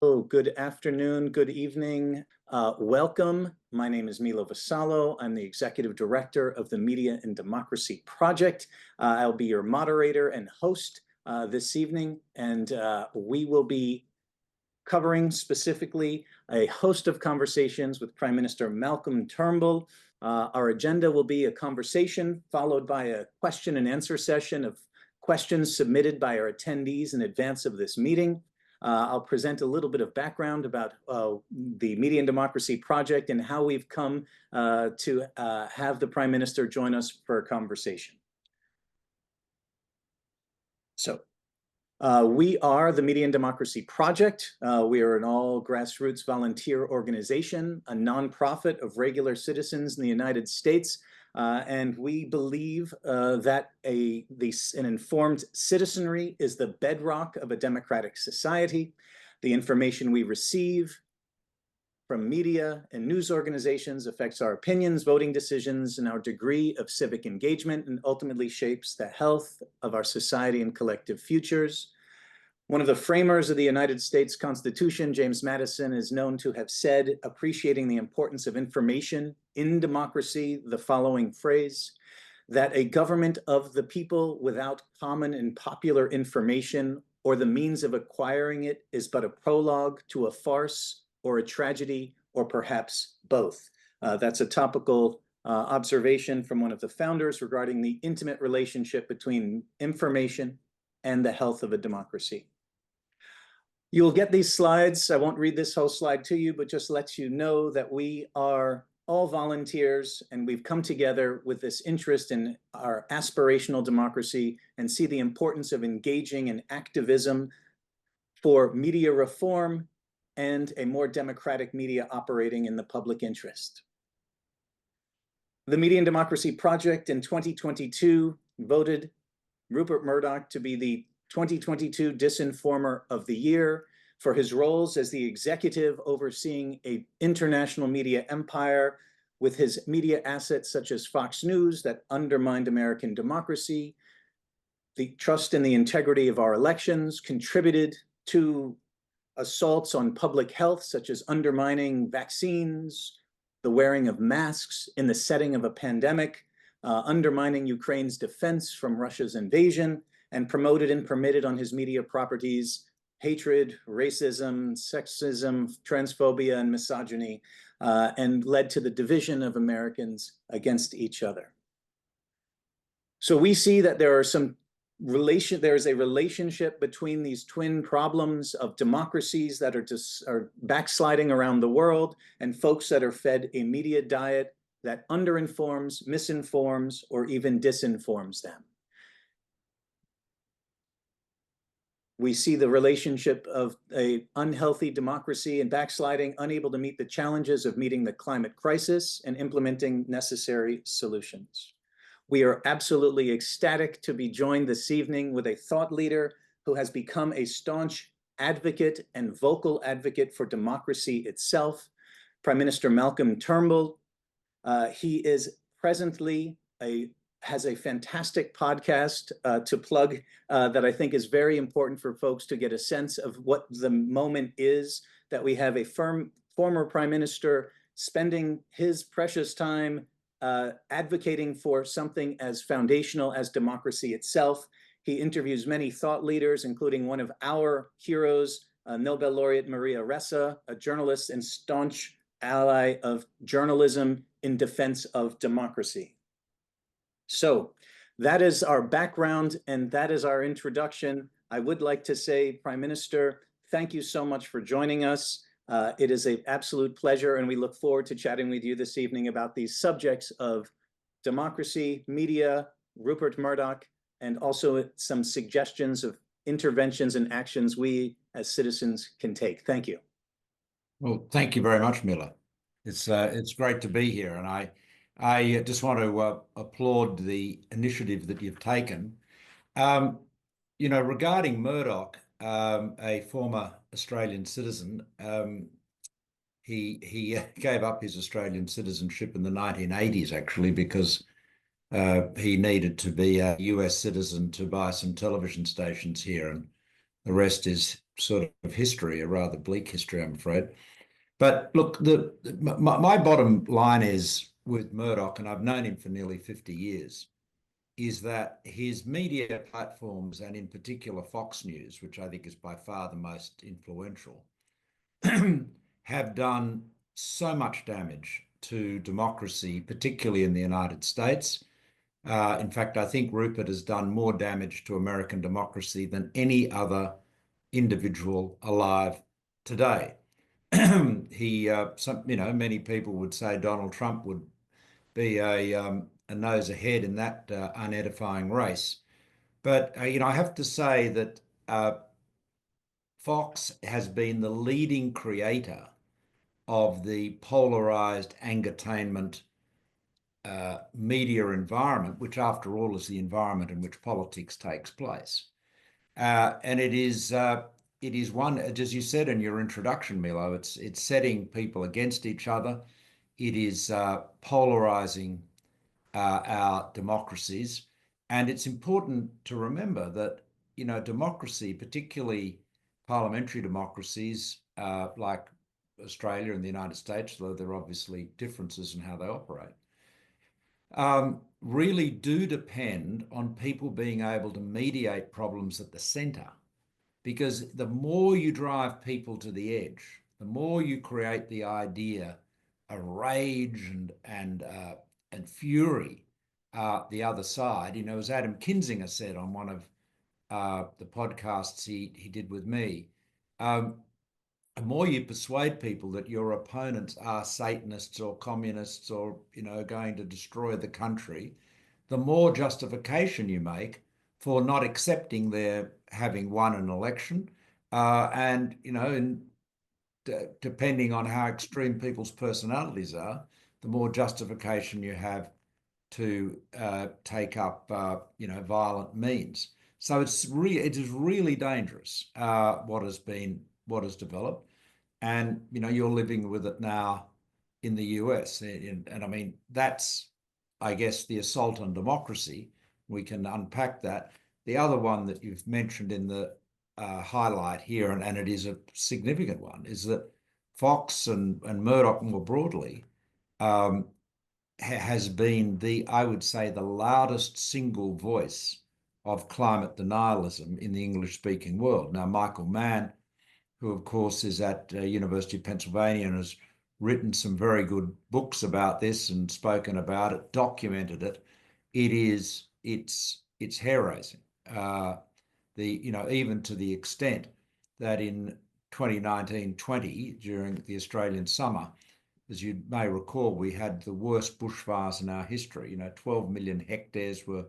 Oh, good afternoon, good evening. Welcome. My name is Milo Vassallo. I'm the Executive Director of the Media and Democracy Project. I'll be your moderator and host this evening, and we will be covering specifically a host of conversations with Prime Minister Malcolm Turnbull. Our agenda will be a conversation followed by a question and answer session of questions submitted by our attendees in advance of this meeting. I'll present a little bit of background about the Media and Democracy Project and how we've come to have the Prime Minister join us for a conversation. So we are the Media and Democracy Project. We are an all grassroots volunteer organization, a nonprofit of regular citizens in the United States. And we believe that an informed citizenry is the bedrock of a democratic society. The information we receive from media and news organizations affects our opinions, voting decisions, and our degree of civic engagement, and ultimately shapes the health of our society and collective futures. One of the framers of the United States Constitution, James Madison, is known to have said, appreciating the importance of information in democracy, the following phrase, that a government of the people without common and popular information or the means of acquiring it is but a prologue to a farce or a tragedy, or perhaps both. That's a topical observation from one of the founders regarding the intimate relationship between information and the health of a democracy. You'll get these slides. I won't read this whole slide to you, but just let you know that we are all volunteers and we've come together with this interest in our aspirational democracy and see the importance of engaging in activism for media reform and a more democratic media operating in the public interest. The Media and Democracy Project in 2022 voted Rupert Murdoch to be the 2022 Disinformer of the Year for his roles as the executive overseeing an international media empire with his media assets such as Fox News that undermined American democracy, the trust in the integrity of our elections, contributed to assaults on public health such as undermining vaccines, the wearing of masks in the setting of a pandemic, undermining Ukraine's defense from Russia's invasion, and promoted and permitted on his media properties hatred, racism, sexism, transphobia, and misogyny, and led to the division of Americans against each other. So we see that there is a relationship between these twin problems of democracies that are backsliding around the world and folks that are fed a media diet that underinforms, misinforms, or even disinforms them. We see the relationship of an unhealthy democracy and backsliding, unable to meet the challenges of meeting the climate crisis and implementing necessary solutions. We are absolutely ecstatic to be joined this evening with a thought leader who has become a staunch advocate and vocal advocate for democracy itself, Prime Minister Malcolm Turnbull. He is presently has a fantastic podcast to plug that I think is very important for folks to get a sense of what the moment is that we have a former Prime Minister spending his precious time advocating for something as foundational as democracy itself. He interviews many thought leaders, including one of our heroes, Nobel laureate Maria Ressa, a journalist and staunch ally of journalism in defense of democracy. So that is our background and that is our introduction. I would like to say, Prime Minister, thank you so much for joining us. It is an absolute pleasure, and we look forward to chatting with you this evening about these subjects of democracy, media, Rupert Murdoch, and also some suggestions of interventions and actions we as citizens can take. Thank you. Well, thank you very much, Miller. It's great to be here, and I just want to applaud the initiative that you've taken. You know, regarding Murdoch, a former Australian citizen, he gave up his Australian citizenship in the 1980s, actually, because he needed to be a US citizen to buy some television stations here. And the rest is sort of history, a rather bleak history, I'm afraid. But look, my bottom line is with Murdoch, and I've known him for nearly 50 years, is that his media platforms, and in particular Fox News, which I think is by far the most influential, have done so much damage to democracy, particularly in the United States. In fact, I think Rupert has done more damage to American democracy than any other individual alive today. Many people would say Donald Trump would be a nose ahead in that unedifying race. But I have to say that Fox has been the leading creator of the polarized angertainment media environment, which after all is the environment in which politics takes place. And it is one, as you said in your introduction, Milo, it's setting people against each other. It is polarizing our democracies. And it's important to remember that, democracy, particularly parliamentary democracies like Australia and the United States, though there are obviously differences in how they operate, really do depend on people being able to mediate problems at the centre. Because the more you drive people to the edge, the more you create the idea of rage and fury the other side. As Adam Kinzinger said on one of the podcasts he did with me, the more you persuade people that your opponents are Satanists or communists or going to destroy the country, the more justification you make for not accepting their having won an election, and depending on how extreme people's personalities are, the more justification you have to take up violent means. So it is really dangerous what has developed, and you're living with it now in the US, and I mean that's, I guess, the assault on democracy. We can unpack that. The other one that you've mentioned in the highlight here, and it is a significant one, is that Fox and Murdoch more broadly has been I would say, the loudest single voice of climate denialism in the English-speaking world. Now, Michael Mann, who of course is at University of Pennsylvania and has written some very good books about this and spoken about it, documented it. It's hair-raising. Even to the extent that in 2019-20, during the Australian summer, as you may recall, we had the worst bushfires in our history. 12 million hectares were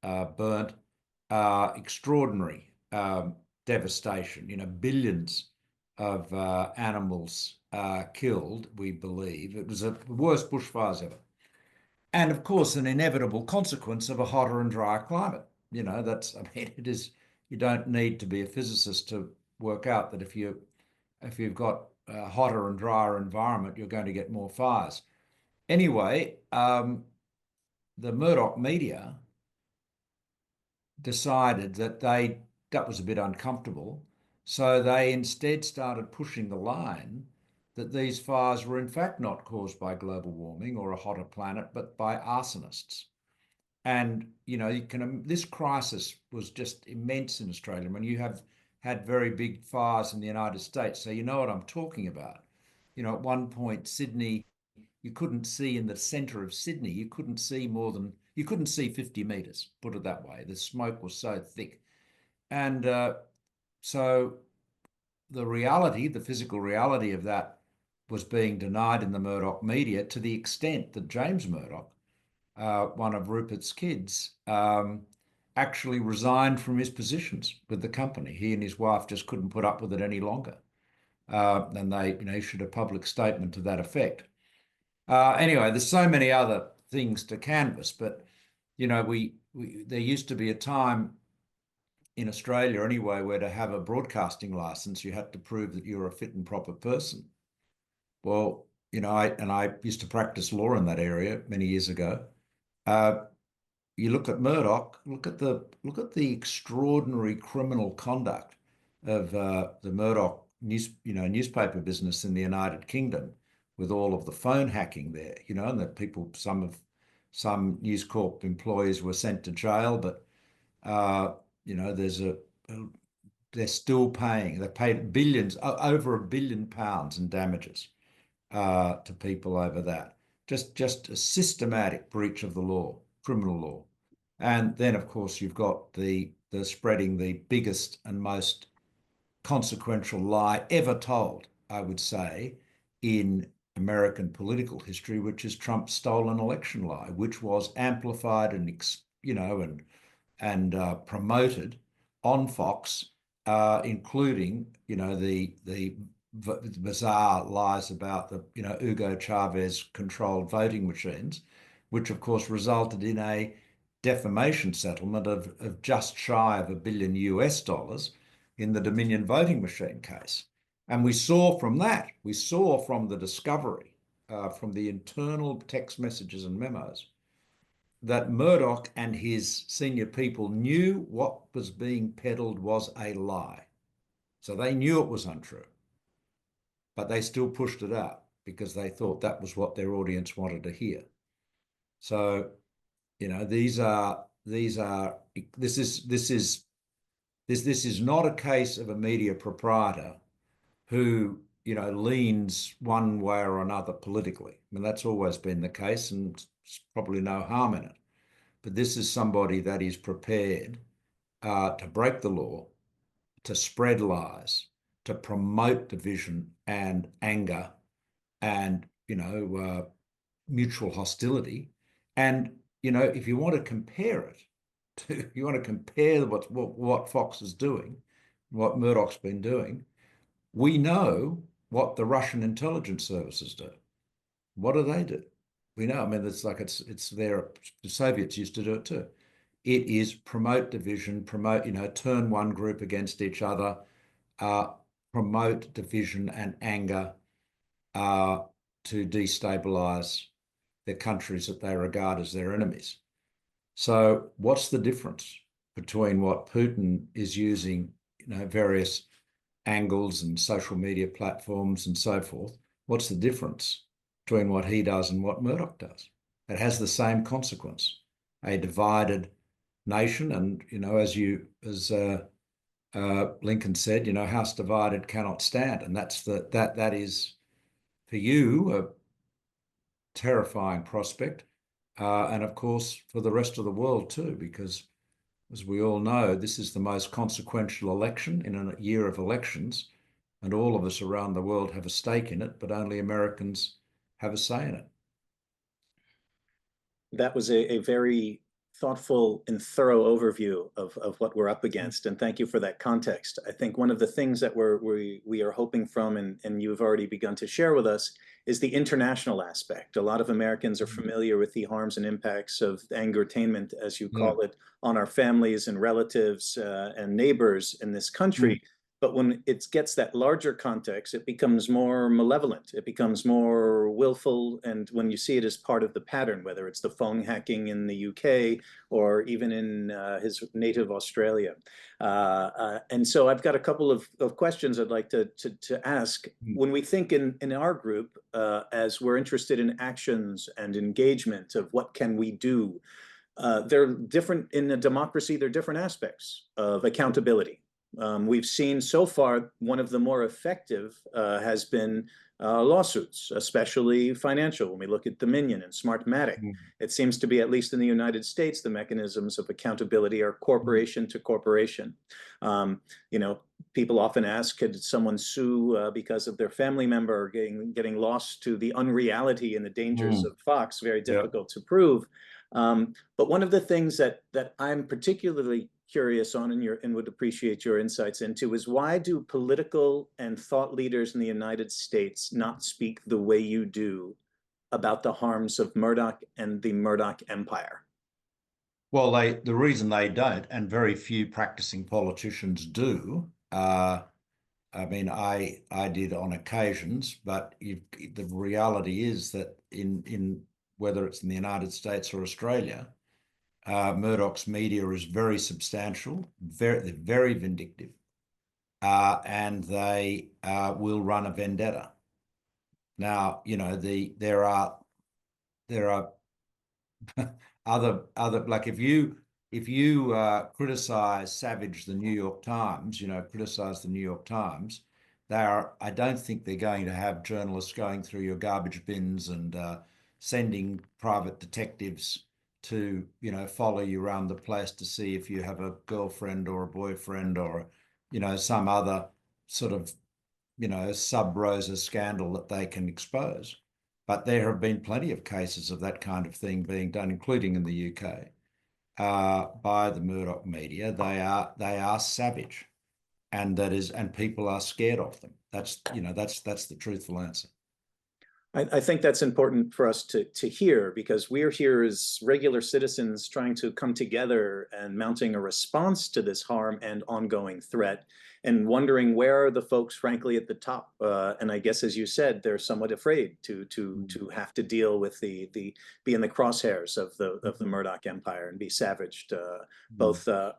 burnt. Extraordinary devastation. Billions of animals killed, we believe. It was the worst bushfires ever. And of course, an inevitable consequence of a hotter and drier climate. It is, you don't need to be a physicist to work out that if you've got a hotter and drier environment, you're going to get more fires. Anyway, the Murdoch media decided that was a bit uncomfortable. So they instead started pushing the line that these fires were in fact not caused by global warming or a hotter planet, but by arsonists. And, this crisis was just immense in Australia. I mean, you have had very big fires in the United States, so you know what I'm talking about. At one point, Sydney, you couldn't see in the centre of Sydney, you couldn't see 50 metres, put it that way. The smoke was so thick. And so the physical reality of that was being denied in the Murdoch media, to the extent that James Murdoch, one of Rupert's kids, actually resigned from his positions with the company. He and his wife just couldn't put up with it any longer. And they issued a public statement to that effect. Anyway, there's so many other things to canvass, but there used to be a time in Australia anyway where to have a broadcasting license you had to prove that you were a fit and proper person. Well, I used to practice law in that area many years ago. you look at Murdoch, look at the extraordinary criminal conduct of the Murdoch newspaper business in the United Kingdom, with all of the phone hacking there, and that some News Corp employees were sent to jail, but they're still paying. They paid billions, over £1 billion in damages to people over that. Just a systematic breach of the law, criminal law. And then, of course, you've got the spreading the biggest and most consequential lie ever told, I would say, in American political history, which is Trump's stolen election lie, which was amplified and promoted on Fox, including the bizarre lies about the Hugo Chavez controlled voting machines, which of course resulted in a defamation settlement of just shy of $1 billion US in the Dominion voting machine case. And we saw from the discovery, from the internal text messages and memos, that Murdoch and his senior people knew what was being peddled was a lie. So they knew it was untrue, but they still pushed it out because they thought that was what their audience wanted to hear. So, this is not a case of a media proprietor who, leans one way or another politically. I mean, that's always been the case, and there's probably no harm in it. But this is somebody that is prepared to break the law, to spread lies, to promote division and anger and, mutual hostility. And, if you want to compare what Fox is doing, what Murdoch's been doing, we know what the Russian intelligence services do. What do they do? We know. I mean, it's there. The Soviets used to do it too. It is promote division, turn one group against each other, promote division and anger to destabilize the countries that they regard as their enemies. So what's the difference between what Putin is using, various angles and social media platforms and so forth? What's the difference between what he does and what Murdoch does? It has the same consequence: a divided nation. And as Lincoln said, house divided cannot stand. And that is for you a terrifying prospect, and of course for the rest of the world too, because as we all know, this is the most consequential election in a year of elections, and all of us around the world have a stake in it, but only Americans have a say in it. That was a very thoughtful and thorough overview of what we're up against, and thank you for that context. I think one of the things that we are hoping from, and you've already begun to share with us, is the international aspect. A lot of Americans are familiar with the harms and impacts of angertainment, as you call it, on our families and relatives and neighbors in this country. But when it gets that larger context, it becomes more malevolent. It becomes more willful. And when you see it as part of the pattern, whether it's the phone hacking in the UK or even in his native Australia. And so I've got a couple of questions I'd like to ask. When we think in our group, as we're interested in actions and engagement of what can we do, they're different in a democracy. There are different aspects of accountability. We've seen so far one of the more effective has been lawsuits, especially financial. When we look at Dominion and Smartmatic, it seems to be, at least in the United States, the mechanisms of accountability are corporation to corporation. People often ask, could someone sue because of their family member getting lost to the unreality and the dangers of Fox? Very difficult to prove. But one of the things that I'm particularly curious on and would appreciate your insights into is, why do political and thought leaders in the United States not speak the way you do about the harms of Murdoch and the Murdoch empire? Well, the reason they don't, and very few practicing politicians do, I mean, I did on occasions, but the reality is that in whether it's in the United States or Australia, Murdoch's media is very substantial, they're very vindictive, and they will run a vendetta. Now, you know, there are other like if you criticize Savage, the New York Times, you know, criticize the New York Times, I don't think they're going to have journalists going through your garbage bins and sending private detectives to, you know, follow you around the place to see if you have a girlfriend or a boyfriend or, you know, some other sort of, you know, sub rosa scandal that they can expose. But there have been plenty of cases of that kind of thing being done, including in the UK, by the Murdoch media. They are savage, and people are scared of them. That's, you know, that's the truthful answer. I think that's important for us to hear, because we're here as regular citizens trying to come together and mounting a response to this harm and ongoing threat, and wondering where are the folks, frankly, at the top. And I guess, as you said, they're somewhat afraid to have to deal with be in the crosshairs of the Murdoch empire and be savaged. Both the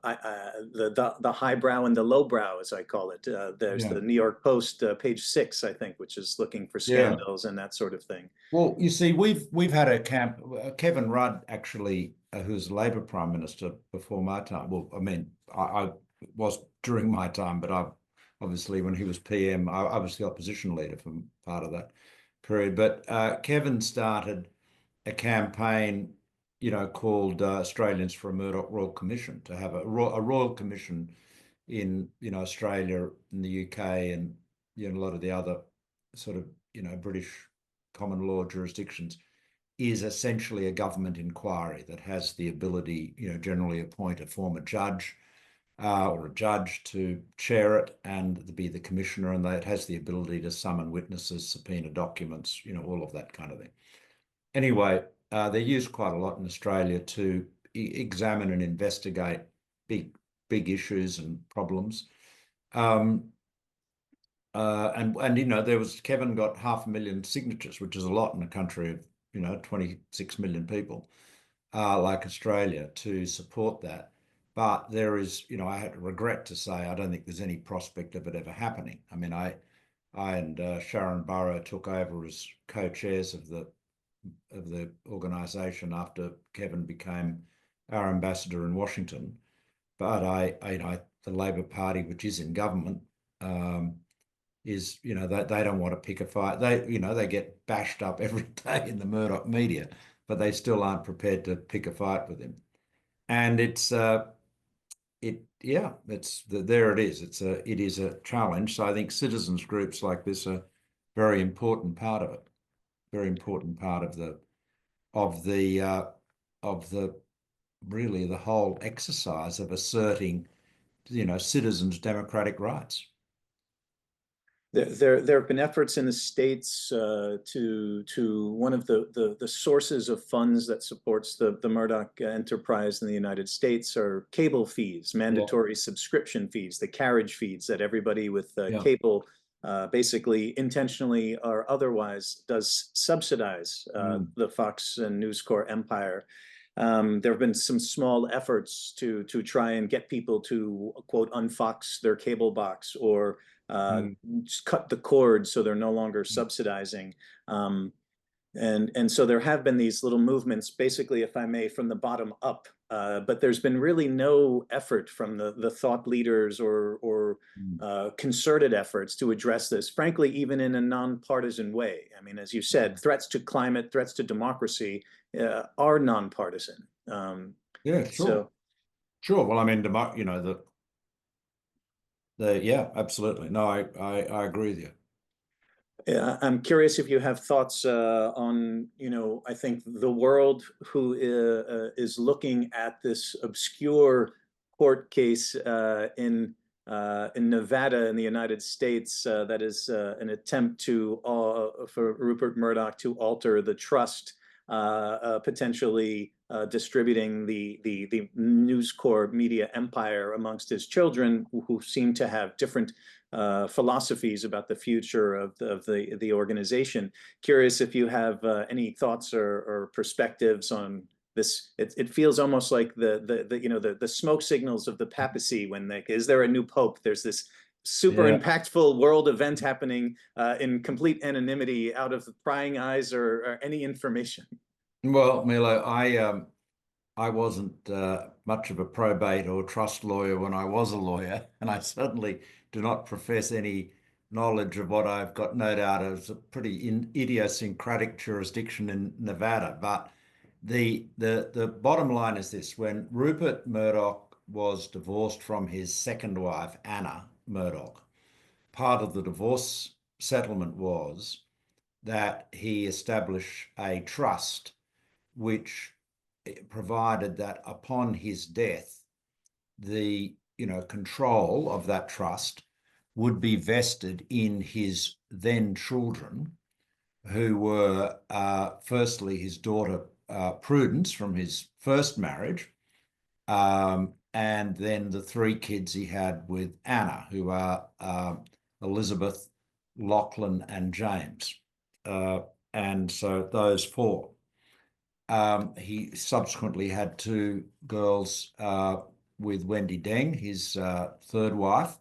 highbrow and the lowbrow, as I call it. There's the New York Post, page 6, I think, which is looking for scandals and that sort of thing. Well, you see, we've had a camp. Kevin Rudd, actually, who's Labor Prime Minister before my time. Well, I mean, I was during my time, but obviously when he was PM, I was the opposition leader for part of that period. But Kevin started a campaign, you know, called Australians for a Murdoch Royal Commission, to have a royal commission in, you know, Australia, in the UK, and, you know, a lot of the other sort of, you know, British common law jurisdictions, is essentially a government inquiry that has the ability, you know, generally appoint a former judge or a judge to chair it and be the commissioner, and it has the ability to summon witnesses, subpoena documents, you know, all of that kind of thing. Anyway, they're used quite a lot in Australia to examine and investigate big issues and problems. And you know, Kevin got 500,000 signatures, which is a lot in a country of, you know, 26 million people, like Australia, to support that. But there is, you know, I had to regret to say, I don't think there's any prospect of it ever happening. I mean, I and Sharon Burrow took over as co-chairs of the organisation after Kevin became our ambassador in Washington. But the Labor Party, which is in government, is, you know, they don't want to pick a fight. They get bashed up every day in the Murdoch media, but they still aren't prepared to pick a fight with him. And there it is. It is a challenge. So I think citizens groups like this are very important part of it. Very important part of the really the whole exercise of asserting, you know, citizens' democratic rights. There have been efforts in the States to one of the sources of funds that supports the Murdoch enterprise in the United States are cable fees, mandatory subscription fees, the carriage fees that everybody with cable basically intentionally or otherwise does subsidize the Fox and News Corp empire. There have been some small efforts to try and get people to, quote, unfox their cable box, or just cut the cord so they're no longer subsidizing. And so there have been these little movements, basically, if I may, from the bottom up. But there's been really no effort from the thought leaders or concerted efforts to address this, frankly, even in a nonpartisan way. I mean, as you said, threats to climate, threats to democracy are nonpartisan. Yeah, sure. So, sure. Well, I mean, you know, yeah, absolutely. No, I agree with you. I'm curious if you have thoughts on, you know, I think the world who is looking at this obscure court case in Nevada in the United States that is an attempt for Rupert Murdoch to alter the trust, potentially distributing the News Corp media empire amongst his children, who seem to have different philosophies about the future of the organization. Curious if you have any thoughts or perspectives on it feels almost like the smoke signals of the papacy when is there a new pope? There's this super impactful world event happening in complete anonymity, out of the prying eyes or any information. Well, Milo, I wasn't much of a probate or trust lawyer when I was a lawyer, and I certainly do not profess any knowledge of what I've got no doubt is a pretty idiosyncratic jurisdiction in Nevada. But the bottom line is this: when Rupert Murdoch was divorced from his second wife, Anna Murdoch, part of the divorce settlement was that he established a trust which provided that upon his death, the control of that trust would be vested in his then children, who were firstly his daughter Prudence from his first marriage, and then the three kids he had with Anna, who are Elizabeth, Lachlan, and James. And so those four. He subsequently had two girls with Wendy Deng, his third wife,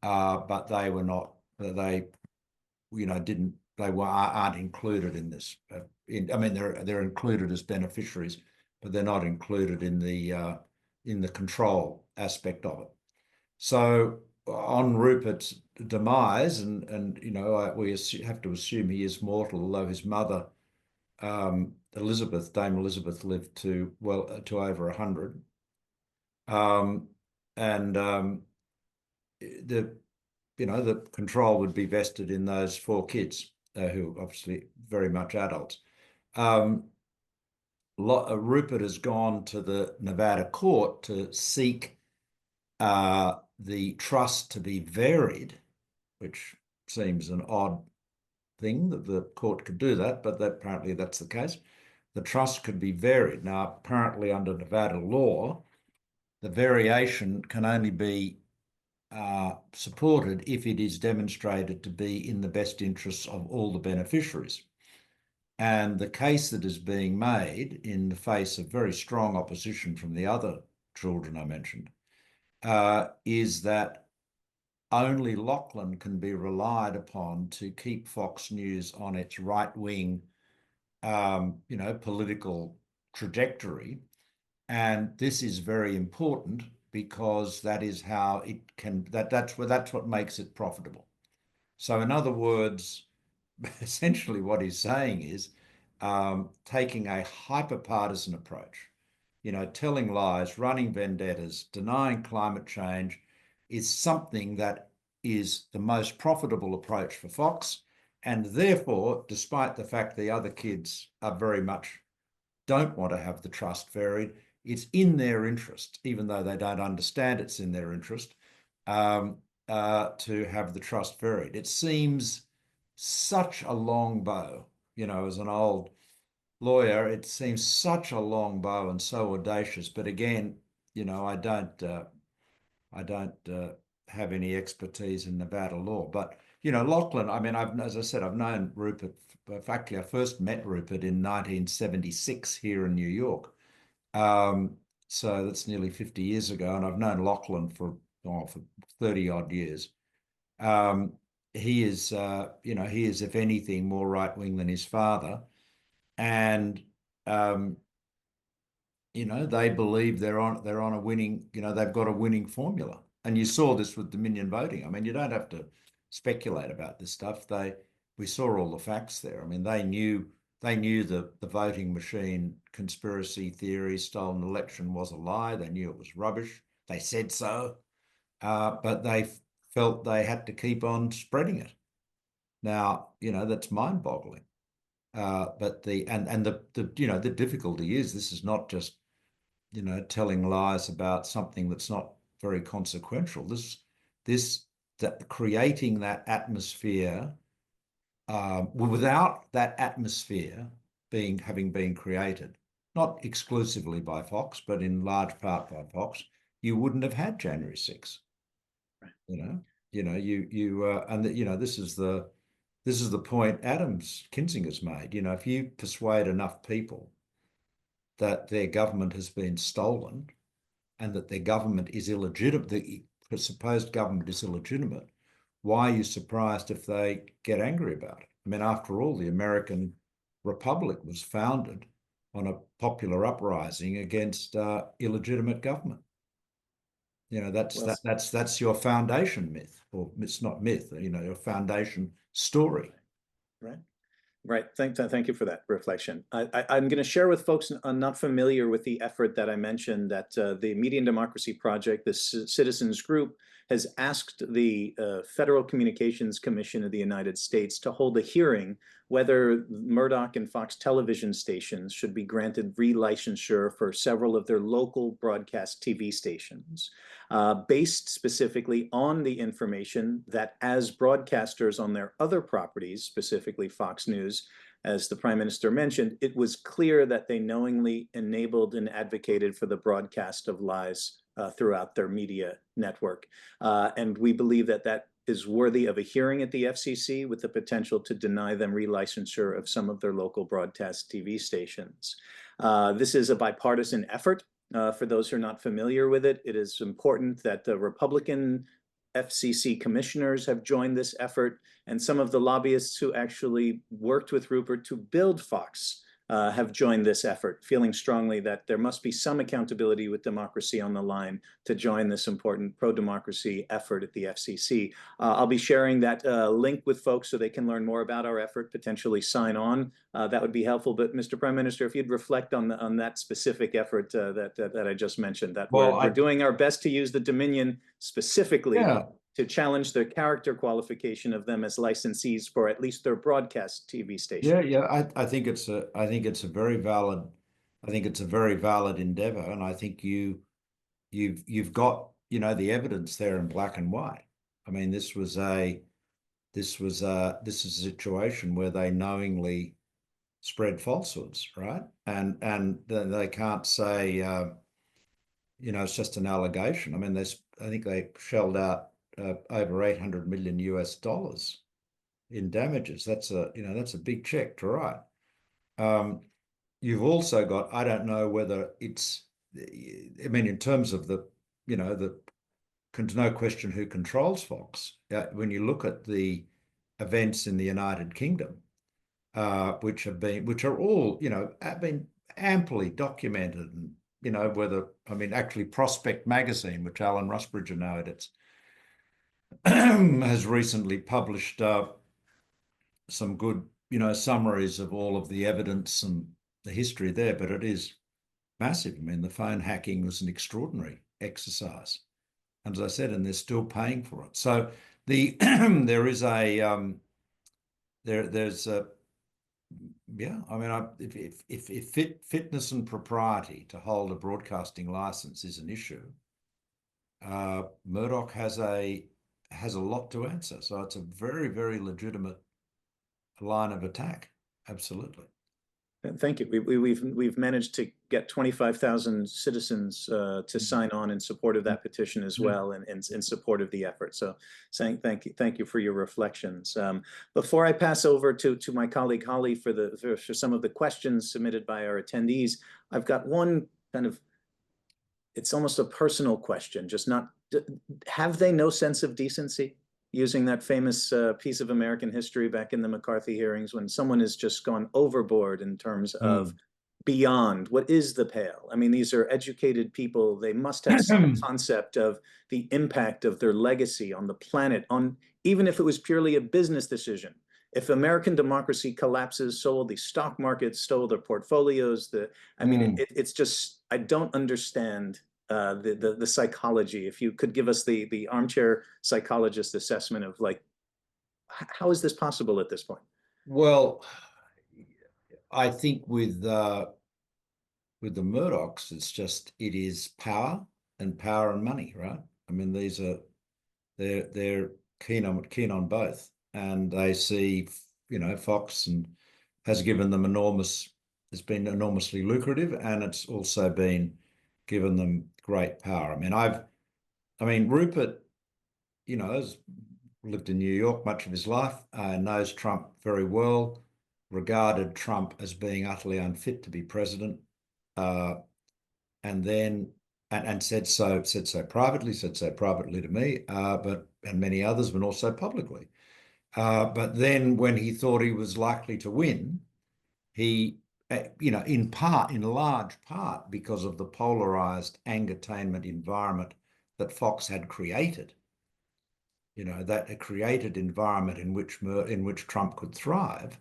but they were not. They, didn't. They aren't included in this. I mean, they're included as beneficiaries, but they're not included in the control aspect of it. So on Rupert's demise, and we have to assume he is mortal, although his mother, Dame Elizabeth, lived to over 100. The control would be vested in those four kids, who are obviously very much adults. Rupert has gone to the Nevada court to seek the trust to be varied, which seems an odd thing that the court could do that, but apparently that's the case. The trust could be varied. Now, apparently under Nevada law, the variation can only be supported if it is demonstrated to be in the best interests of all the beneficiaries. And the case that is being made in the face of very strong opposition from the other children I mentioned is that only Lachlan can be relied upon to keep Fox News on its right-wing, political trajectory. And this is very important because that is how it can, that's what makes it profitable. So in other words, essentially what he's saying is taking a hyper-partisan approach, telling lies, running vendettas, denying climate change is something that is the most profitable approach for Fox. And therefore, despite the fact the other kids are very much don't want to have the trust varied, it's in their interest, even though they don't understand it's in their interest, to have the trust varied. It seems such a long bow, as an old lawyer, it seems such a long bow and so audacious. But again, I don't have any expertise in Nevada law. But Lachlan, I mean, as I said, I've known Rupert. In fact, I first met Rupert in 1976 here in New York. So that's nearly 50 years ago, and I've known Lachlan for 30 odd years. He is, if anything, more right wing than his father, and they believe they're on a winning. They've got a winning formula, and you saw this with Dominion voting. I mean, you don't have to speculate about this stuff. We saw all the facts there. I mean, they knew the voting machine conspiracy theory, stolen election was a lie. They knew it was rubbish. They said so, but they felt they had to keep on spreading it. Now, that's mind-boggling. But the difficulty is this is not just telling lies about something that's not very consequential. That creating that atmosphere. Without that atmosphere having been created, not exclusively by Fox, but in large part by Fox, you wouldn't have had January 6th. Right. This is the point Kinzinger's made. If you persuade enough people that their government has been stolen and that their government is illegitimate, the supposed government is illegitimate, why are you surprised if they get angry about it? I mean, after all, the American Republic was founded on a popular uprising against illegitimate government. You know, that's your foundation myth, or it's not myth, you know, your foundation story. Right. Right. Thank you for that reflection. I'm going to share with folks not familiar with the effort that I mentioned, that the Media and Democracy Project, this citizens group, has asked the Federal Communications Commission of the United States to hold a hearing whether Murdoch and Fox television stations should be granted relicensure for several of their local broadcast TV stations, based specifically on the information that as broadcasters on their other properties, specifically Fox News, as the Prime Minister mentioned, it was clear that they knowingly enabled and advocated for the broadcast of lies throughout their media network. And we believe that that is worthy of a hearing at the FCC, with the potential to deny them relicensure of some of their local broadcast TV stations. This is a bipartisan effort. For those who are not familiar with it, it is important that the Republican FCC commissioners have joined this effort, and some of the lobbyists who actually worked with Rupert to build Fox have joined this effort, feeling strongly that there must be some accountability with democracy on the line to join this important pro-democracy effort at the FCC. I'll be sharing that link with folks so they can learn more about our effort, potentially sign on. That would be helpful. But Mr. Prime Minister, if you'd reflect on that specific effort that I just mentioned, that we're doing our best to use the Dominion specifically to challenge the character qualification of them as licensees for at least their broadcast TV station. I think it's a very valid endeavor, and I think you've got, you know, the evidence there in black and white. I mean, this is a situation where they knowingly spread falsehoods, right? And they can't say, you know, it's just an allegation. I mean, I think they shelled out over $800 million in damages. That's a big check to write. You've also got, I don't know whether it's, I mean, in terms of the, you know, no question who controls Fox. When you look at the events in the United Kingdom, which are all, you know, have been amply documented, and, you know, whether, I mean, actually Prospect magazine, which Alan Rusbridger now edits, has recently published some good, you know, summaries of all of the evidence and the history there, but it is massive. I mean, the phone hacking was an extraordinary exercise, and as I said, and they're still paying for it. So there's a yeah, I mean, if fitness and propriety to hold a broadcasting license is an issue, Murdoch has a lot to answer. So it's a very, very legitimate line of attack. Absolutely. Thank you. We've managed to get 25,000 citizens to sign on in support of that petition as well, and in support of the effort. So saying thank you for your reflections. Before I pass over to my colleague Holly for some of the questions submitted by our attendees, I've got one kind of, it's almost a personal question, just not, have they no sense of decency? Using that famous piece of American history back in the McCarthy hearings, when someone has just gone overboard in terms of beyond what is the pale. I mean, these are educated people. They must have some concept of the impact of their legacy on the planet, on even if it was purely a business decision. If American democracy collapses, so will the stock market, so will their portfolios. I mean, it's just, I don't understand the psychology. If you could give us the armchair psychologist assessment of, like, how is this possible at this point? Well, I think with the Murdochs, it is power and money, right? I mean, they're keen on both, and they see, you know, Fox has given them it's been enormously lucrative, and it's also been given them great power. I mean, Rupert, you know, has lived in New York much of his life, knows Trump very well, regarded Trump as being utterly unfit to be president, and then and said so privately to me, and many others, but also publicly. But then when he thought he was likely to win, he, in large part because of the polarized angertainment environment that Fox had created, that a created environment in which Trump could thrive,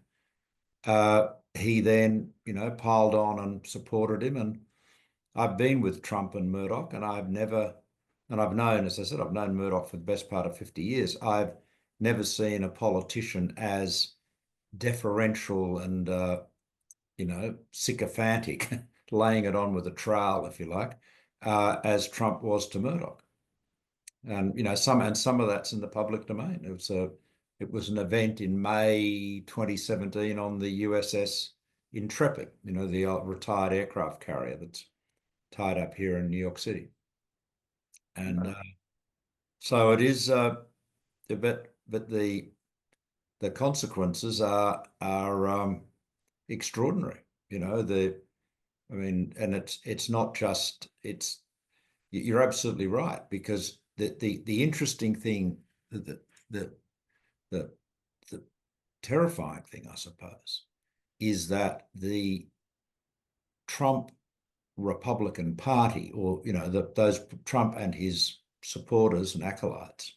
he then, piled on and supported him. And I've been with Trump and Murdoch, and I've known, as I said, I've known Murdoch for the best part of 50 years. I've never seen a politician as deferential and, sycophantic, laying it on with a trowel, if you like, as Trump was to Murdoch. And, some of that's in the public domain. It was an event in May 2017 on the USS Intrepid, the retired aircraft carrier that's tied up here in New York City. And so it is, but the consequences are extraordinary. And it's not just, you're absolutely right, because the interesting thing, the terrifying thing, I suppose, is that the Trump Republican Party, or those Trump and his supporters and acolytes,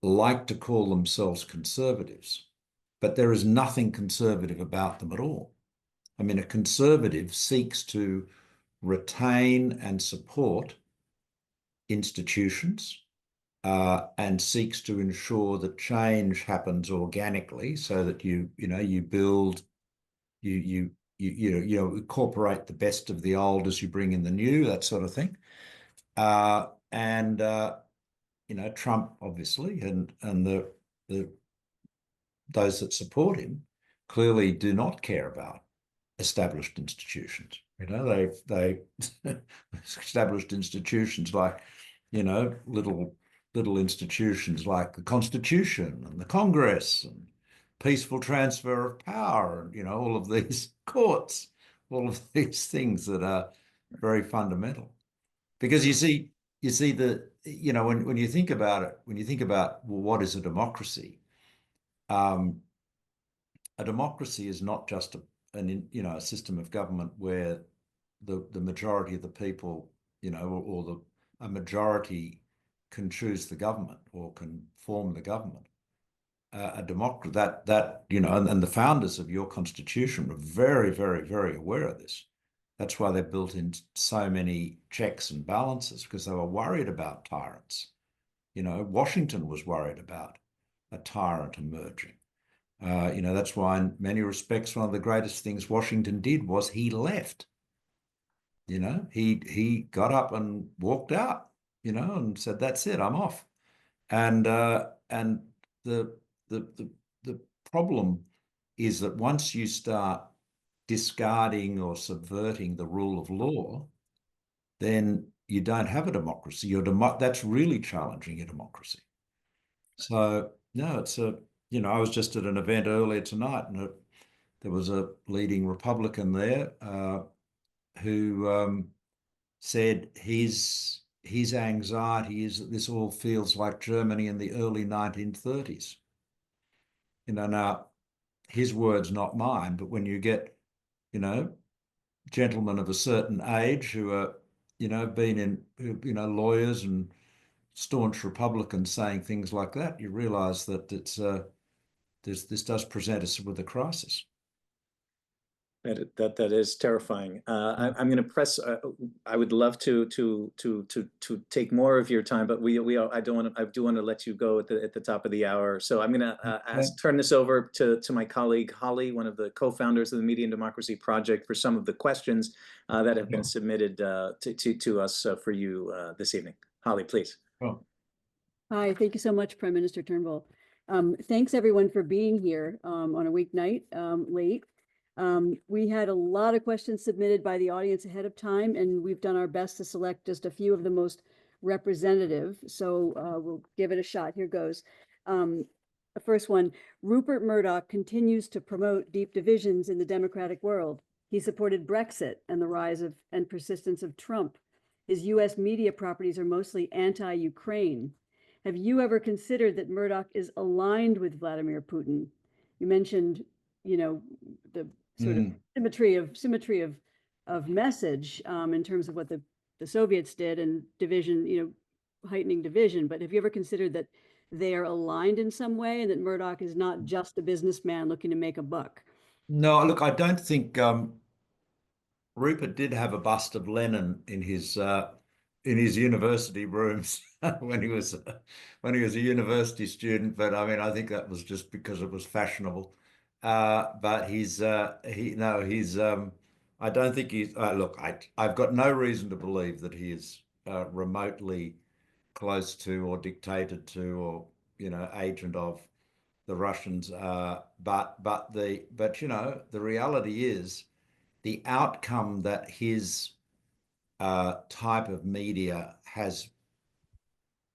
like to call themselves conservatives, but there is nothing conservative about them at all. I mean, a conservative seeks to retain and support institutions, and seeks to ensure that change happens organically, so that you build, you incorporate the best of the old as you bring in the new, that sort of thing. Trump, obviously, and those that support him clearly do not care about established institutions. They established institutions like, little institutions like the Constitution and the Congress and peaceful transfer of power, and all of these courts, all of these things that are very fundamental. Because you see when you think about it, well, what is a democracy? A democracy is not just a system of government where the majority of the people, or a majority can choose the government or can form the government. A democracy and the founders of your constitution were very, very, very aware of this. That's why they built in so many checks and balances, because they were worried about tyrants. Washington was worried about a tyrant emerging. That's why in many respects, one of the greatest things Washington did was he left. He got up and walked out, and said, "That's it, I'm off." And the problem is that once you start discarding or subverting the rule of law, then you don't have a democracy. That's really challenging a democracy. So no, I was just at an event earlier tonight, and there was a leading Republican there who said his anxiety is that this all feels like Germany in the early 1930s. Now his words, not mine, but when you get, gentlemen of a certain age who are, been in, lawyers and staunch Republicans saying things like that, you realize that this does present us with a crisis. That is terrifying. I'm going to press. I would love to take more of your time, but I do want to let you go at the top of the hour. So I'm going to turn this over to my colleague Holly, one of the co-founders of the Media and Democracy Project, for some of the questions that have been submitted to us for you this evening. Holly, please. Oh. Hi, thank you so much, Prime Minister Turnbull. Thanks everyone for being here on a weeknight late. We had a lot of questions submitted by the audience ahead of time, and we've done our best to select just a few of the most representative. So we'll give it a shot. Here goes. The first one: Rupert Murdoch continues to promote deep divisions in the democratic world. He supported Brexit and the rise of and persistence of Trump. His US media properties are mostly anti-Ukraine. Have you ever considered that Murdoch is aligned with Vladimir Putin? You mentioned, the sort of symmetry of message in terms of what the Soviets did and division, heightening division. But have you ever considered that they are aligned in some way and that Murdoch is not just a businessman looking to make a buck? No, look, I don't think Rupert did have a bust of Lenin in his university rooms when he was a university student. But I mean, I think that was just because it was fashionable. But I don't think he's. Look, I've got no reason to believe that he is remotely close to or dictated to or agent of the Russians. But the reality is the outcome that his type of media has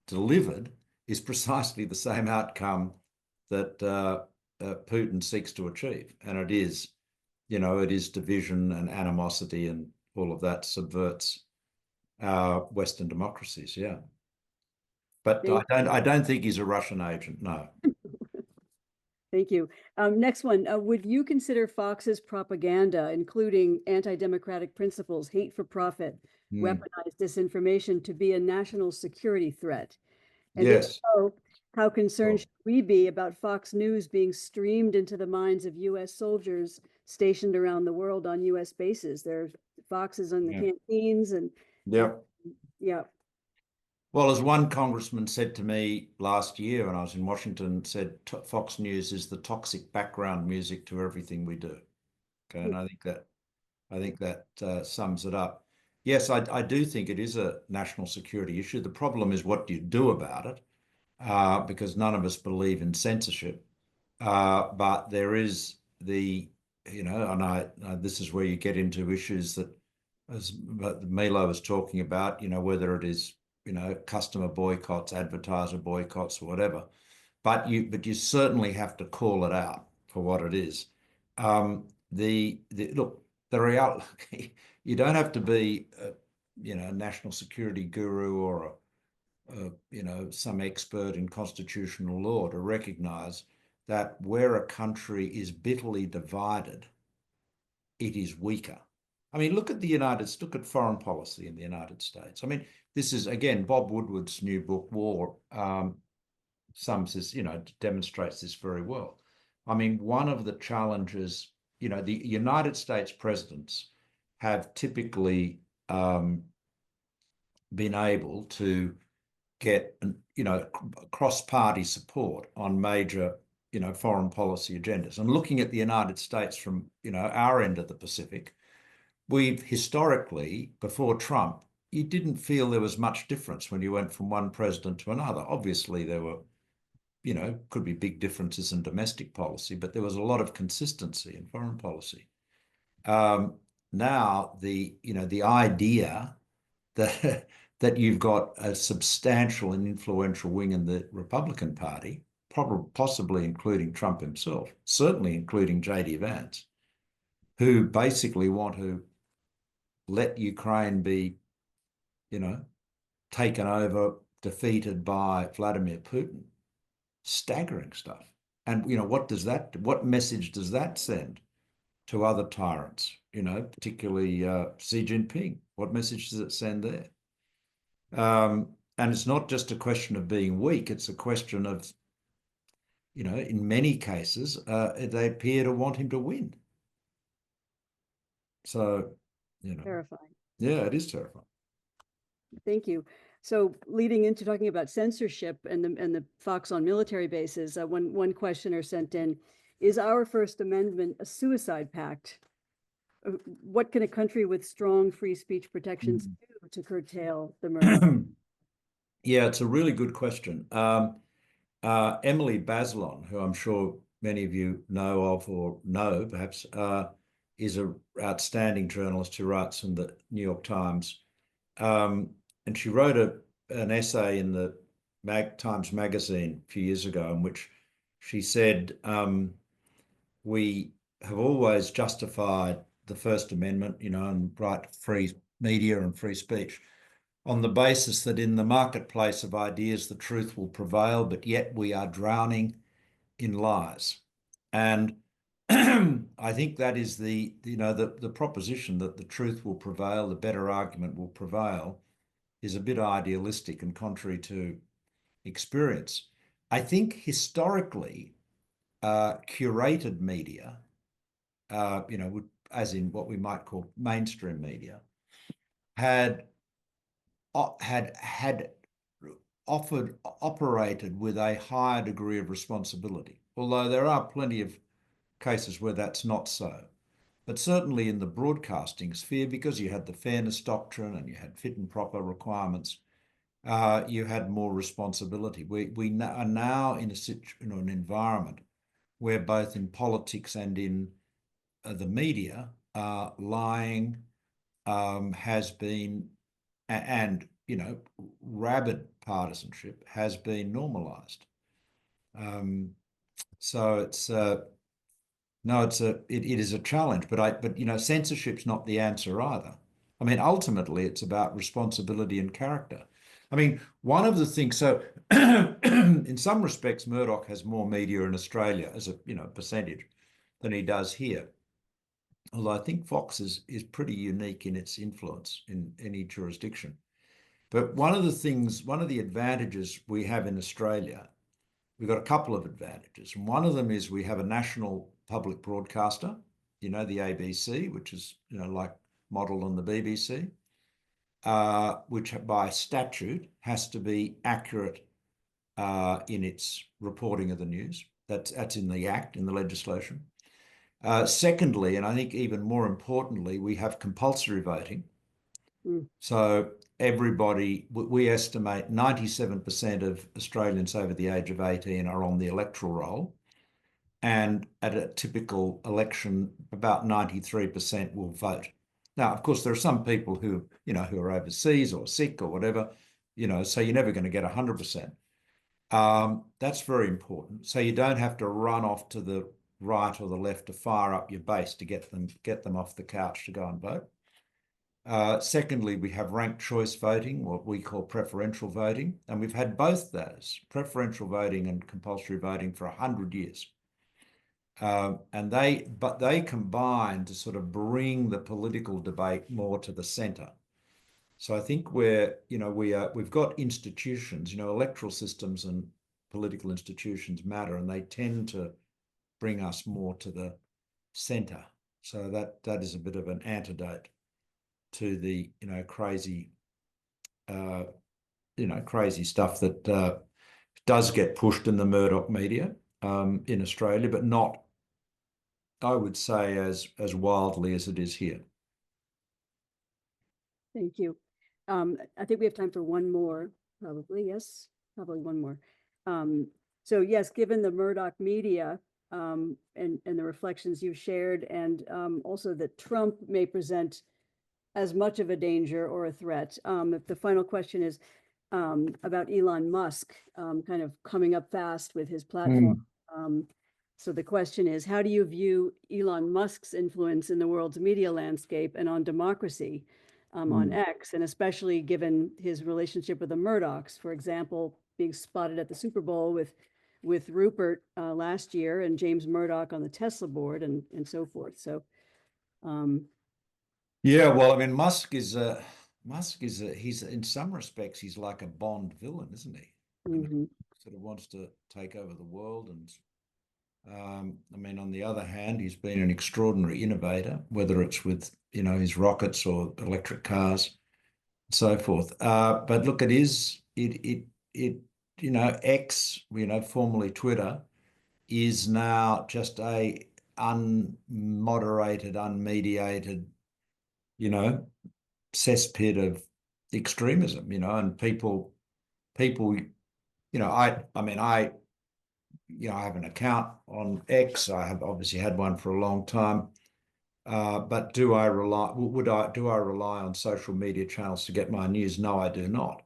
delivered is precisely the same outcome that Putin seeks to achieve, and it is division and animosity, and all of that subverts Western democracies. Yeah, but I don't think he's a Russian agent. No. Thank you. Next one. Would you consider Fox's propaganda, including anti-democratic principles, hate for profit, weaponized disinformation, to be a national security threat? And yes. If so, how concerned should we be about Fox News being streamed into the minds of U.S. soldiers stationed around the world on U.S. bases? There are Foxes in the canteens and yeah. Well, as one congressman said to me last year when I was in Washington, said Fox News is the toxic background music to everything we do. Okay, and I think that sums it up. Yes, I do think it is a national security issue. The problem is what do you do about it? Because none of us believe in censorship. But there is this is where you get into issues that, as Milo was talking about, whether it is customer boycotts, advertiser boycotts, or whatever. But you certainly have to call it out for what it is. Look, the reality, you don't have to be a national security guru or some expert in constitutional law to recognize that where a country is bitterly divided, it is weaker. I mean, look at foreign policy in the United States. I mean, this is, again, Bob Woodward's new book, War, demonstrates this very well. I mean, one of the challenges, the United States presidents have typically been able to get, cross-party support on major, foreign policy agendas. And looking at the United States from, our end of the Pacific, we've historically, before Trump, you didn't feel there was much difference when you went from one president to another. Obviously, there were, could be big differences in domestic policy, but there was a lot of consistency in foreign policy. Now, the idea that you've got a substantial and influential wing in the Republican Party, possibly including Trump himself, certainly including J.D. Vance, who basically want to let Ukraine be, taken over, defeated by Vladimir Putin. Staggering stuff. And, what message does that send to other tyrants, particularly Xi Jinping? What message does it send there? And it's not just a question of being weak. It's a question of, in many cases, they appear to want him to win. So, terrifying. Yeah, it is terrifying. Thank you. So leading into talking about censorship and the Fox on military bases, one questioner sent in, is our First Amendment a suicide pact? What can a country with strong free speech protections do to curtail the murder? Yeah, it's a really good question. Emily Bazelon, who I'm sure many of you know of or know perhaps, is an outstanding journalist who writes in the New York Times. And she wrote an essay in the Times Magazine a few years ago in which she said, we have always justified the First Amendment, and right to free media and free speech, on the basis that in the marketplace of ideas, the truth will prevail, but yet we are drowning in lies. And I think that is the proposition that the truth will prevail, the better argument will prevail, is a bit idealistic and contrary to experience. I think historically, curated media, as in what we might call mainstream media, had operated with a higher degree of responsibility, although there are plenty of cases where that's not so. But certainly in the broadcasting sphere, because you had the fairness doctrine and you had fit and proper requirements, you had more responsibility. We are now in an environment where both in politics and in the media, lying has been, and rabid partisanship has been normalized. So it's it is a challenge, but censorship's not the answer either. I mean, ultimately, it's about responsibility and character. I mean, one of the things, so in some respects, Murdoch has more media in Australia as a percentage than he does here. Although I think Fox is pretty unique in its influence in any jurisdiction. But one of the advantages we have in Australia, we've got a couple of advantages. And one of them is we have a national public broadcaster, the ABC, which is, like modelled on the BBC, which by statute has to be accurate in its reporting of the news. That's in the Act, in the legislation. Secondly, and I think even more importantly, we have compulsory voting. So everybody, we estimate 97% of Australians over the age of 18 are on the electoral roll. And at a typical election, about 93% will vote. Now, of course, there are some people who are overseas or sick or whatever, so you're never going to get 100%. That's very important. So you don't have to run off to the right or the left to fire up your base to get them off the couch to go and vote. Secondly, we have ranked choice voting, what we call preferential voting, and we've had both those, preferential voting and compulsory voting, for 100 years. But they combine to sort of bring the political debate more to the centre. So I think we've got institutions, electoral systems and political institutions matter, and they tend to bring us more to the centre. So that is a bit of an antidote to the crazy stuff that does get pushed in the Murdoch media in Australia, but not, I would say, as wildly as it is here. Thank you. I think we have time for one more, probably. Yes, probably one more. So yes, given the Murdoch media and the reflections you've shared, and also that Trump may present as much of a danger or a threat. The final question is about Elon Musk kind of coming up fast with his platform. So the question is, how do you view Elon Musk's influence in the world's media landscape and on democracy on X, and especially given his relationship with the Murdochs, for example, being spotted at the Super Bowl with Rupert last year and James Murdoch on the Tesla board and so forth. So yeah, well, I mean, Musk is he's in some respects, he's like a Bond villain, isn't he? Sort of wants to take over the world. And I mean, on the other hand, he's been an extraordinary innovator, whether it's with, his rockets or electric cars and so forth. But look, X, formerly Twitter, is now just a unmoderated, unmediated, cesspit of extremism, and people, I have an account on X. I have obviously had one for a long time. But do I rely on social media channels to get my news? No, I do not.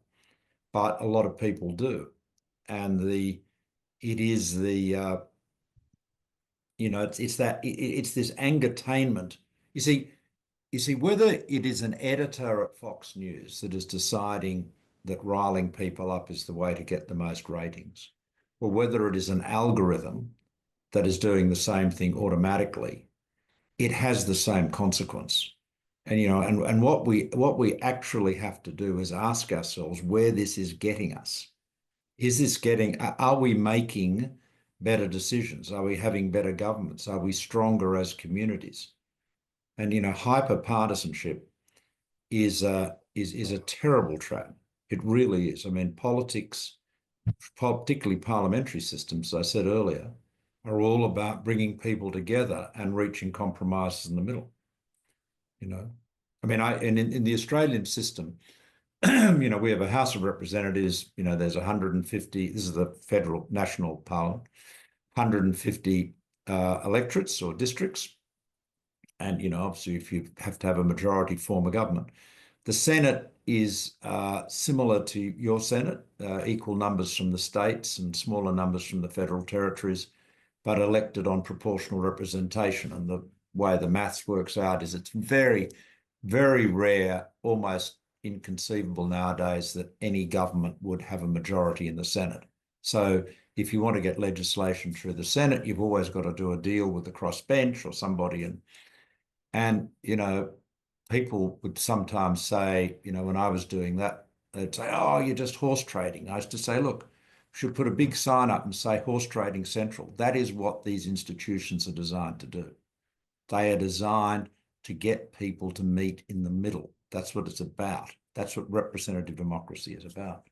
But a lot of people do. And it's this angertainment. You see, you see, whether it is an editor at Fox News that is deciding that riling people up is the way to get the most ratings, or whether it is an algorithm that is doing the same thing automatically, it has the same consequence. And and what we actually have to do is ask ourselves where this is getting us. Is this getting? Are we making better decisions? Are we having better governments? Are we stronger as communities? And hyper-partisanship is a terrible trap. It really is. I mean, politics, particularly parliamentary systems, as I said earlier, are all about bringing people together and reaching compromises in the middle. I mean, in the Australian system, we have a House of Representatives. There's 150. This is the federal national parliament, 150 electorates or districts. And, obviously, if you have to have a majority form of government. The Senate is similar to your Senate, equal numbers from the states and smaller numbers from the federal territories, but elected on proportional representation. And the way the maths works out is it's very, very rare, almost inconceivable nowadays that any government would have a majority in the Senate. So if you want to get legislation through the Senate, you've always got to do a deal with the crossbench or somebody. And people would sometimes say, when I was doing that, they'd say, oh, you're just horse trading. I used to say, look, we should put a big sign up and say horse trading central. That is what these institutions are designed to do. They are designed to get people to meet in the middle. That's what it's about. That's what representative democracy is about.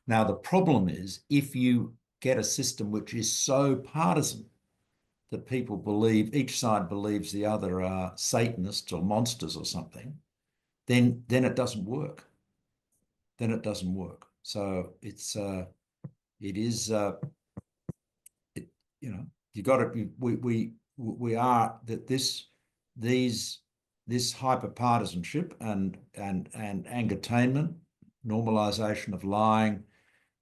Now, the problem is if you get a system which is so partisan that people believe, each side believes the other are Satanists or monsters or something, then it doesn't work. Then it doesn't work. So you got to, we are that this hyper-partisanship and angertainment, normalization of lying,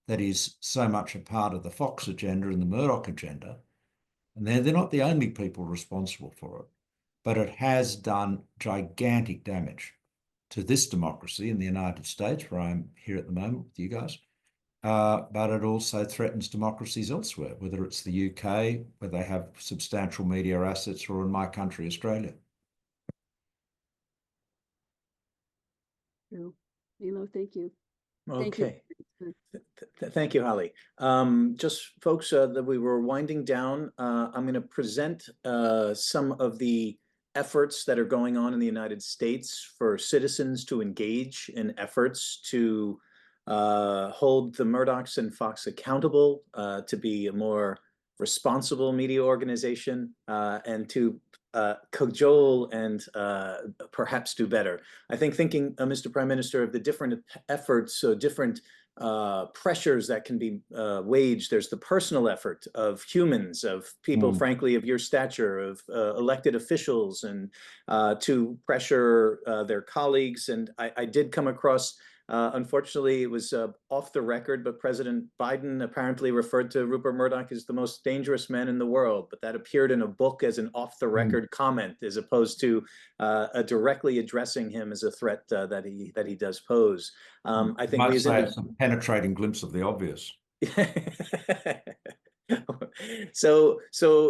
that is so much a part of the Fox agenda and the Murdoch agenda. And they're not the only people responsible for it, but it has done gigantic damage to this democracy in the United States, where I'm here at the moment with you guys. But it also threatens democracies elsewhere, whether it's the UK, where they have substantial media assets, or in my country, Australia. Milo, thank you. Okay. Thank you, Holly. Just folks, that we were winding down. I'm going to present some of the efforts that are going on in the United States for citizens to engage in efforts to hold the Murdochs and Fox accountable, to be a more responsible media organization, and to cajole and perhaps do better. I think thinking, Mr. Prime Minister, of the different efforts, so different pressures that can be waged. There's the personal effort of humans, of people, frankly, of your stature, of elected officials, and to pressure their colleagues. And I did come across, unfortunately, it was off the record, but President Biden apparently referred to Rupert Murdoch as the most dangerous man in the world. But that appeared in a book as an off-the-record comment, as opposed to directly addressing him as a threat that he does pose. I think might say it's a penetrating glimpse of the obvious. So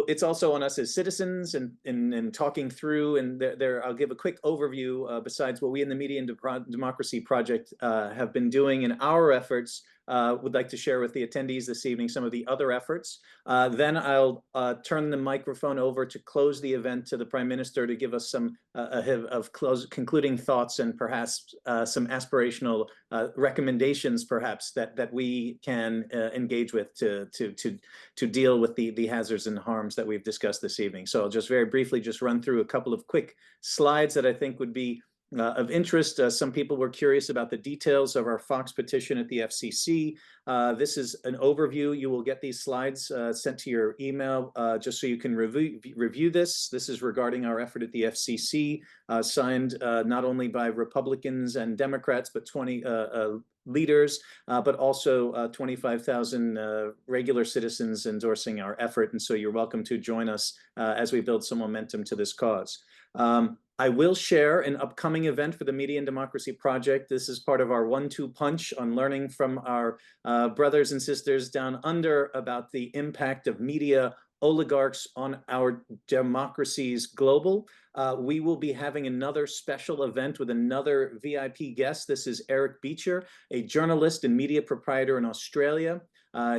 it's also on us as citizens and talking through, and there I'll give a quick overview besides what we in the Media and Democracy Project have been doing in our efforts. Would like to share with the attendees this evening some of the other efforts. Then I'll turn the microphone over to close the event to the Prime Minister to give us some concluding thoughts and perhaps some aspirational recommendations, perhaps that we can engage with to deal with the hazards and harms that we've discussed this evening. So I'll just very briefly just run through a couple of quick slides that I think would be of interest. Some people were curious about the details of our Fox petition at the FCC. This is an overview. You will get these slides sent to your email just so you can review this. This is regarding our effort at the FCC, signed not only by Republicans and Democrats, but 20 leaders, but also 25,000 regular citizens endorsing our effort. And so you're welcome to join us as we build some momentum to this cause. I will share an upcoming event for the Media and Democracy Project. This is part of our 1-2 punch on learning from our brothers and sisters down under about the impact of media oligarchs on our democracies global. We will be having another special event with another VIP guest. This is Eric Beecher, a journalist and media proprietor in Australia.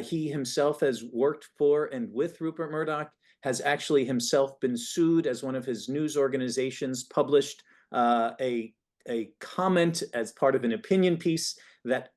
He himself has worked for and with Rupert Murdoch, has actually himself been sued as one of his news organizations published a comment as part of an opinion piece that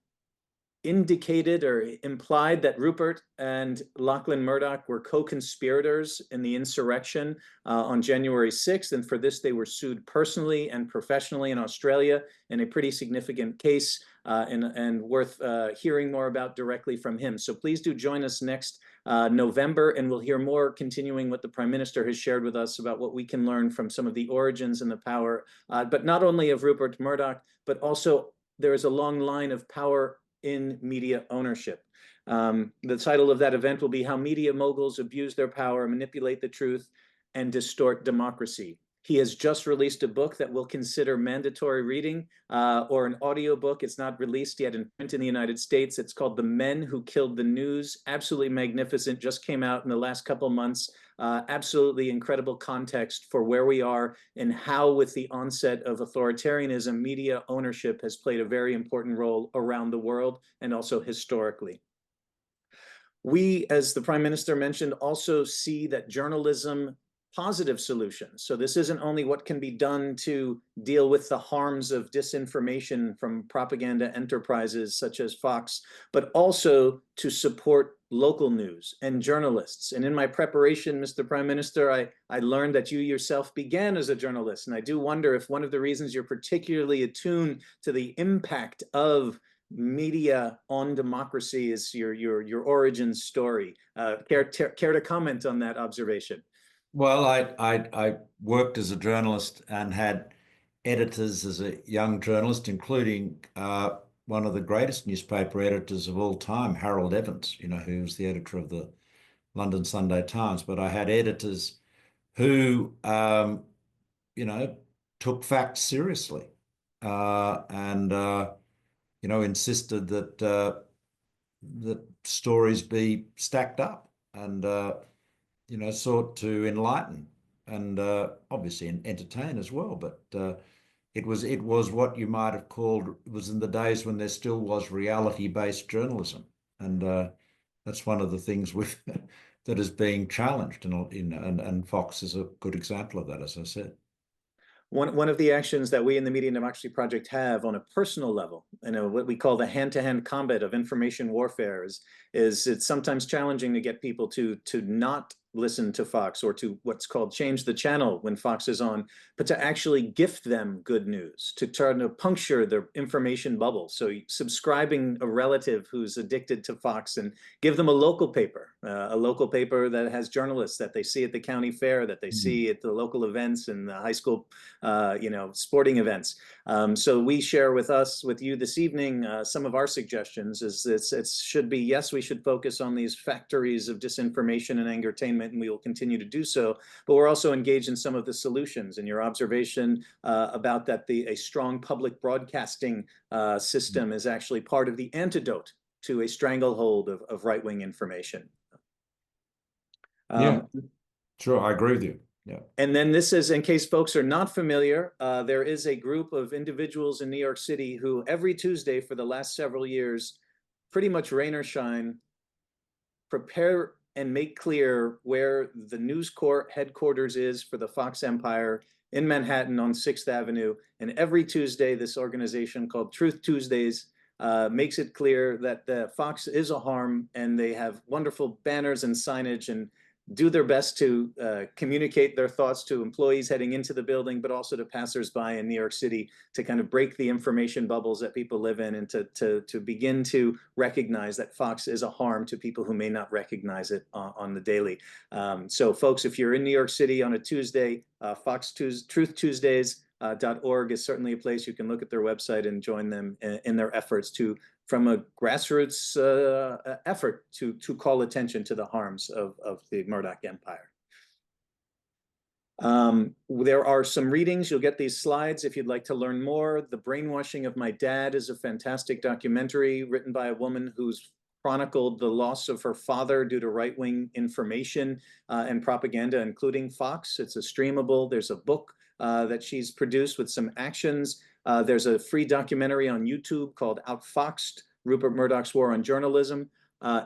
indicated or implied that Rupert and Lachlan Murdoch were co-conspirators in the insurrection on January 6th. And for this, they were sued personally and professionally in Australia in a pretty significant case and worth hearing more about directly from him. So please do join us next November, and we'll hear more continuing what the Prime Minister has shared with us about what we can learn from some of the origins and the power, but not only of Rupert Murdoch, but also there is a long line of power in media ownership. The title of that event will be How Media Moguls Abuse Their Power, Manipulate the Truth, and Distort Democracy. He has just released a book that we'll consider mandatory reading or an audio book. It's not released yet in print in the United States. It's called The Men Who Killed the News. Absolutely magnificent, just came out in the last couple of months. Absolutely incredible context for where we are and how, with the onset of authoritarianism, media ownership has played a very important role around the world and also historically. We, as the Prime Minister mentioned, also see that journalism positive solutions. So this isn't only what can be done to deal with the harms of disinformation from propaganda enterprises such as Fox, but also to support local news and journalists. And in my preparation, Mr. Prime Minister, I learned that you yourself began as a journalist. And I do wonder if one of the reasons you're particularly attuned to the impact of media on democracy is your origin story. Care to comment on that observation? Well, I worked as a journalist and had editors as a young journalist, including one of the greatest newspaper editors of all time, Harold Evans, who was the editor of the London Sunday Times. But I had editors who, took facts seriously and insisted that stories be stacked up and sought to enlighten and obviously entertain as well. But it was what you might have called, it was in the days when there still was reality-based journalism, and that's one of the things that is being challenged, and Fox is a good example of that, as I said. One of the actions that we in the Media and Democracy Project have on a personal level, what we call the hand-to-hand combat of information warfare, is it's sometimes challenging to get people to not listen to Fox or to what's called change the channel when Fox is on, but to actually gift them good news, to try to puncture their information bubble. So subscribing a relative who's addicted to Fox and give them a local paper that has journalists that they see at the county fair, that they see at the local events and the high school, sporting events. So we share with you this evening some of our suggestions. It should be, yes, we should focus on these factories of disinformation and angertainment, and we will continue to do so. But we're also engaged in some of the solutions. And your observation about that a strong public broadcasting system is actually part of the antidote to a stranglehold of right-wing information. Yeah, sure, I agree with you. Yeah. And then this is, in case folks are not familiar, there is a group of individuals in New York City who every Tuesday for the last several years, pretty much rain or shine, prepare and make clear where the News Corp headquarters is for the Fox Empire in Manhattan on 6th Avenue. And every Tuesday, this organization called Truth Tuesdays makes it clear that the Fox is a harm, and they have wonderful banners and signage and do their best to communicate their thoughts to employees heading into the building, but also to passersby in New York City to kind of break the information bubbles that people live in and to begin to recognize that Fox is a harm to people who may not recognize it on the daily. So folks, if you're in New York City on a Tuesday, Truth Tuesdays.org is certainly a place you can look at their website and join them in their efforts from a grassroots effort to call attention to the harms of the Murdoch empire. There are some readings. You'll get these slides if you'd like to learn more. The Brainwashing of My Dad is a fantastic documentary written by a woman who's chronicled the loss of her father due to right-wing information and propaganda, including Fox. It's a streamable. There's a book that she's produced with some actions. There's a free documentary on YouTube called Outfoxed, Rupert Murdoch's War on Journalism.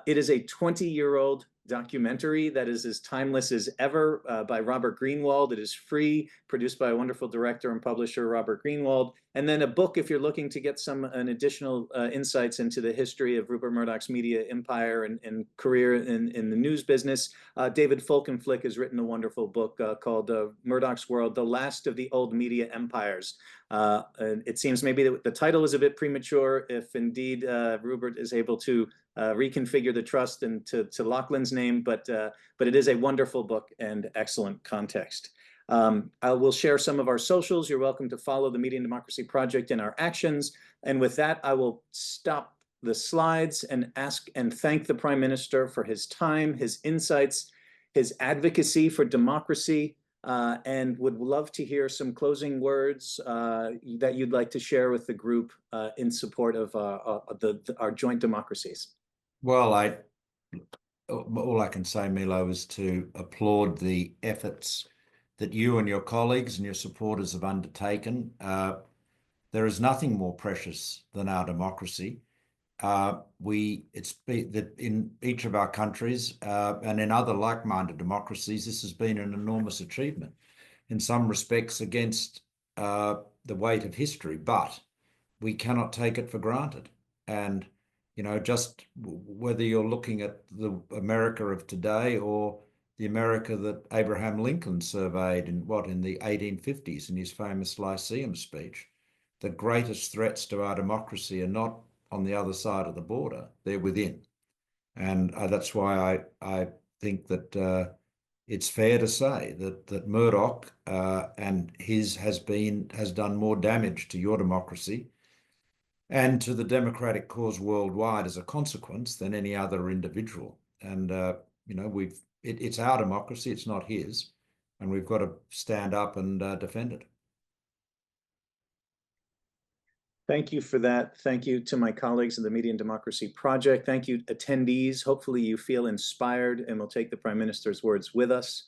It is a 20-year-old documentary that is as timeless as ever by Robert Greenwald. It is free, produced by a wonderful director and publisher, Robert Greenwald. And then a book if you're looking to get an additional insights into the history of Rupert Murdoch's media empire and career in the news business. David Folkenflik has written a wonderful book called Murdoch's World, The Last of the Old Media Empires. It seems maybe the title is a bit premature if indeed Rupert is able to reconfigure the trust into Lachlan's name, but it is a wonderful book and excellent context. I will share some of our socials. You're welcome to follow the Media and Democracy Project in our actions. And with that, I will stop the slides and ask and thank the Prime Minister for his time, his insights, his advocacy for democracy, and would love to hear some closing words that you'd like to share with the group in support of our joint democracies. Well, all I can say, Milo, is to applaud the efforts that you and your colleagues and your supporters have undertaken. There is nothing more precious than our democracy. That in each of our countries and in other like-minded democracies, this has been an enormous achievement in some respects against the weight of history, but we cannot take it for granted. And just whether you're looking at the America of today or the America that Abraham Lincoln surveyed in the 1850s in his famous Lyceum speech, the greatest threats to our democracy are not on the other side of the border, they're within. And that's why I think that it's fair to say that Murdoch and has done more damage to your democracy and to the democratic cause worldwide as a consequence than any other individual. And it's our democracy, it's not his, and we've got to stand up and defend it. Thank you for that. Thank you to my colleagues in the Media and Democracy Project. Thank you, attendees. Hopefully you feel inspired and will take the Prime Minister's words with us.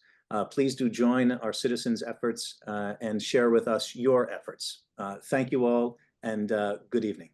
Please do join our citizens' efforts and share with us your efforts. Thank you all, and good evening.